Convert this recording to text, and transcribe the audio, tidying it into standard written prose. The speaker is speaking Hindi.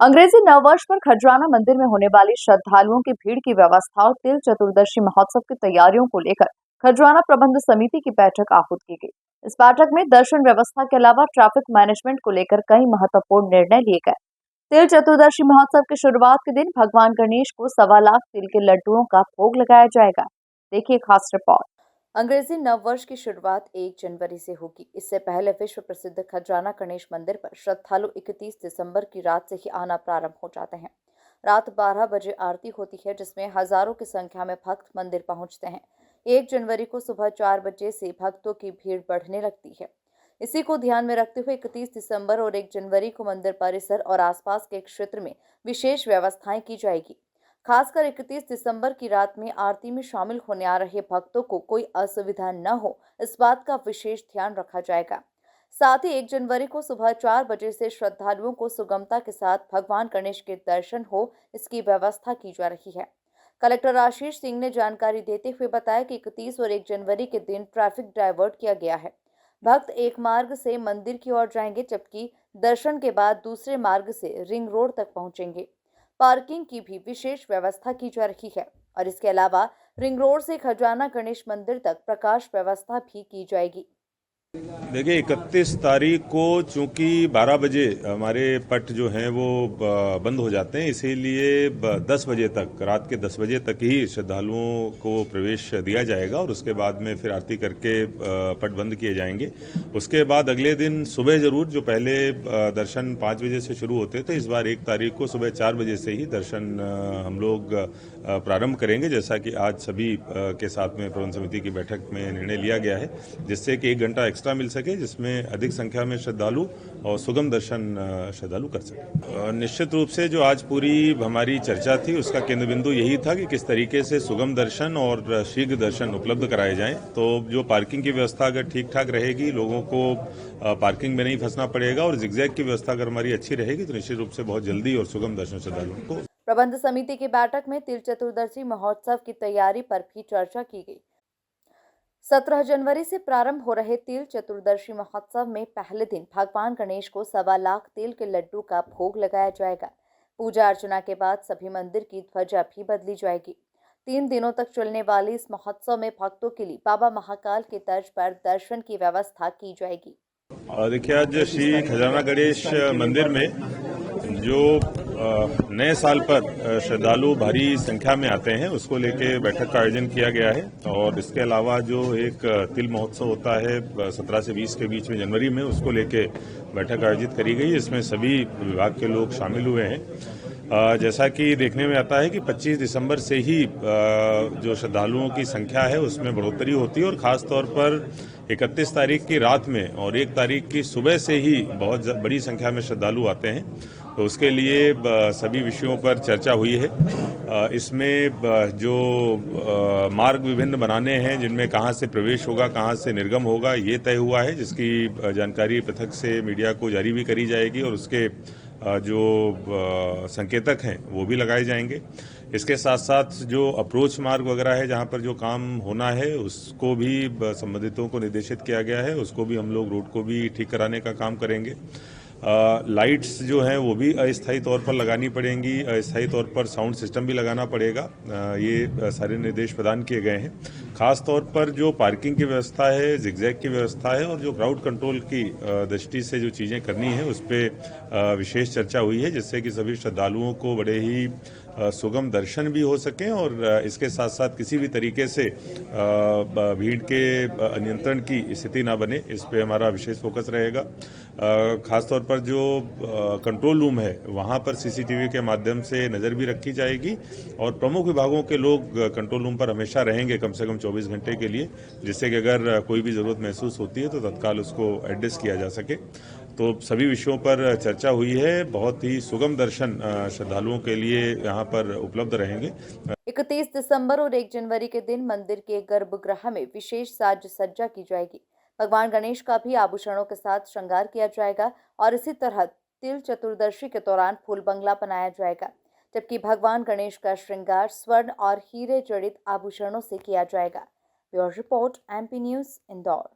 अंग्रेजी नववर्ष पर खजराना मंदिर में होने वाली श्रद्धालुओं की भीड़ की व्यवस्था और तिल चतुर्दशी महोत्सव की तैयारियों को लेकर खजराना प्रबंध समिति की बैठक आहूत की गई। इस बैठक में दर्शन व्यवस्था के अलावा ट्रैफिक मैनेजमेंट को लेकर कई महत्वपूर्ण निर्णय लिए गए। तिल चतुर्दशी महोत्सव की शुरुआत के दिन भगवान गणेश को 1.25 लाख तिल के लड्डुओं का भोग लगाया जाएगा। देखिए खास रिपोर्ट। अंग्रेजी नववर्ष की शुरुआत 1 जनवरी से होगी। इससे पहले विश्व प्रसिद्ध खजराना गणेश मंदिर पर श्रद्धालु 31 दिसंबर की रात से ही आना प्रारंभ हो जाते हैं। रात 12 बजे आरती होती है, जिसमें हजारों की संख्या में भक्त मंदिर पहुंचते हैं। 1 जनवरी को सुबह 4 बजे से भक्तों की भीड़ बढ़ने लगती है। इसी को ध्यान में रखते हुए 31 दिसंबर और 1 जनवरी को मंदिर परिसर और आसपास के क्षेत्र में विशेष व्यवस्थाएं की जाएगी। खासकर 31 दिसंबर की रात में आरती में शामिल होने आ रहे भक्तों को कोई असुविधा न हो, इस बात का विशेष ध्यान रखा जाएगा। साथ ही 1 जनवरी को सुबह 4 बजे से श्रद्धालुओं को सुगमता के साथ भगवान गणेश के दर्शन हो, इसकी व्यवस्था की जा रही है। कलेक्टर आशीष सिंह ने जानकारी देते हुए बताया कि 31 और 1 जनवरी के दिन ट्रैफिक डायवर्ट किया गया है। भक्त एक मार्ग से मंदिर की ओर जाएंगे, जबकि दर्शन के बाद दूसरे मार्ग से रिंग रोड तक पहुंचेंगे। पार्किंग की भी विशेष व्यवस्था की जा रही है और इसके अलावा रिंग रोड से खजराना गणेश मंदिर तक प्रकाश व्यवस्था भी की जाएगी। देखिए 31 तारीख को चूंकि 12 बजे हमारे पट जो हैं वो बंद हो जाते हैं, इसीलिए 10 बजे तक, रात के 10 बजे तक ही श्रद्धालुओं को प्रवेश दिया जाएगा और उसके बाद में फिर आरती करके पट बंद किए जाएंगे। उसके बाद अगले दिन सुबह जरूर, जो पहले दर्शन 5 बजे से शुरू होते थे, इस बार 1 तारीख को सुबह 4 बजे से ही दर्शन हम लोग प्रारंभ करेंगे, जैसा कि आज सभी के साथ में प्रबंध समिति की बैठक में निर्णय लिया गया है, जिससे कि 1 घंटा एक्स्ट्रा मिल सके, जिसमें अधिक संख्या में श्रद्धालु और सुगम दर्शन श्रद्धालु कर सके। निश्चित रूप से जो आज पूरी हमारी चर्चा थी, उसका केंद्र बिंदु यही था कि किस तरीके से सुगम दर्शन और शीघ्र दर्शन उपलब्ध कराए जाएं। तो जो पार्किंग की व्यवस्था अगर ठीक ठाक रहेगी, लोगों को पार्किंग में नहीं फंसना पड़ेगा और जिगजैग की व्यवस्था अगर हमारी अच्छी रहेगी, तो निश्चित रूप से बहुत जल्दी और सुगम दर्शन श्रद्धालुओं को। प्रबंध समिति की बैठक में तिल चतुर्दशी महोत्सव की तैयारी पर भी चर्चा की गई। 17 जनवरी से प्रारंभ हो रहे तिल चतुर्दशी महोत्सव में पहले दिन भगवान गणेश को 1.25 लाख तिल के लड्डू का भोग लगाया जाएगा। पूजा अर्चना के बाद सभी मंदिर की ध्वजा भी बदली जाएगी। 3 दिनों तक चलने वाले इस महोत्सव में भक्तों के लिए बाबा महाकाल की तर्ज पर दर्शन की व्यवस्था की जाएगी। देखिए आज श्री खजराना गणेश मंदिर में जो नए साल पर श्रद्धालु भारी संख्या में आते हैं, उसको लेके बैठक का आयोजन किया गया है। और इसके अलावा जो एक तिल महोत्सव होता है 17 से 20 के बीच में जनवरी में, उसको लेके बैठक आयोजित करी गई। इसमें सभी विभाग के लोग शामिल हुए हैं। जैसा कि देखने में आता है कि 25 दिसंबर से ही जो श्रद्धालुओं की संख्या है उसमें बढ़ोतरी होती है और खास तौर पर 31 तारीख की रात में और 1 तारीख की सुबह से ही बहुत बड़ी संख्या में श्रद्धालु आते हैं। तो उसके लिए सभी विषयों पर चर्चा हुई है। इसमें जो मार्ग विभिन्न बनाने हैं, जिनमें कहां से प्रवेश होगा, कहां से निर्गम होगा, ये तय हुआ है, जिसकी जानकारी पृथक से मीडिया को जारी भी करी जाएगी और उसके जो संकेतक हैं वो भी लगाए जाएंगे। इसके साथ साथ जो अप्रोच मार्ग वगैरह है, जहां पर जो काम होना है, उसको भी संबंधितों को निर्देशित किया गया है। उसको भी हम लोग, रोड को भी ठीक कराने का काम करेंगे। लाइट्स जो हैं वो भी अस्थायी तौर पर लगानी पड़ेंगी, अस्थायी तौर पर साउंड सिस्टम भी लगाना पड़ेगा। ये सारे निर्देश प्रदान किए गए हैं। खास तौर पर जो पार्किंग की व्यवस्था है, जिगजैग की व्यवस्था है और जो क्राउड कंट्रोल की दृष्टि से जो चीज़ें करनी है, उस पर विशेष चर्चा हुई है, जिससे कि सभी श्रद्धालुओं को बड़े ही सुगम दर्शन भी हो सकें और इसके साथ साथ किसी भी तरीके से भीड़ के नियंत्रण की स्थिति ना बने, इस पे हमारा विशेष फोकस रहेगा। खासतौर पर जो कंट्रोल रूम है, वहां पर सीसीटीवी के माध्यम से नज़र भी रखी जाएगी और प्रमुख विभागों के लोग कंट्रोल रूम पर हमेशा रहेंगे, कम से कम 24 घंटे के लिए, जिससे कि अगर कोई भी ज़रूरत महसूस होती है तो तत्काल उसको एड्रेस किया जा सके। तो सभी विषयों पर चर्चा हुई है। बहुत ही सुगम दर्शन श्रद्धालुओं के लिए यहाँ पर उपलब्ध रहेंगे। 31 दिसंबर और 1 जनवरी के दिन मंदिर के गर्भगृह में विशेष साज सज्जा की जाएगी। भगवान गणेश का भी आभूषणों के साथ श्रृंगार किया जाएगा और इसी तरह तिल चतुर्दशी के दौरान फूल बंगला बनाया जाएगा, जबकि भगवान गणेश का श्रृंगार स्वर्ण और हीरे जड़ित आभूषणों से किया जाएगा। Bureau report, MP news, Indore.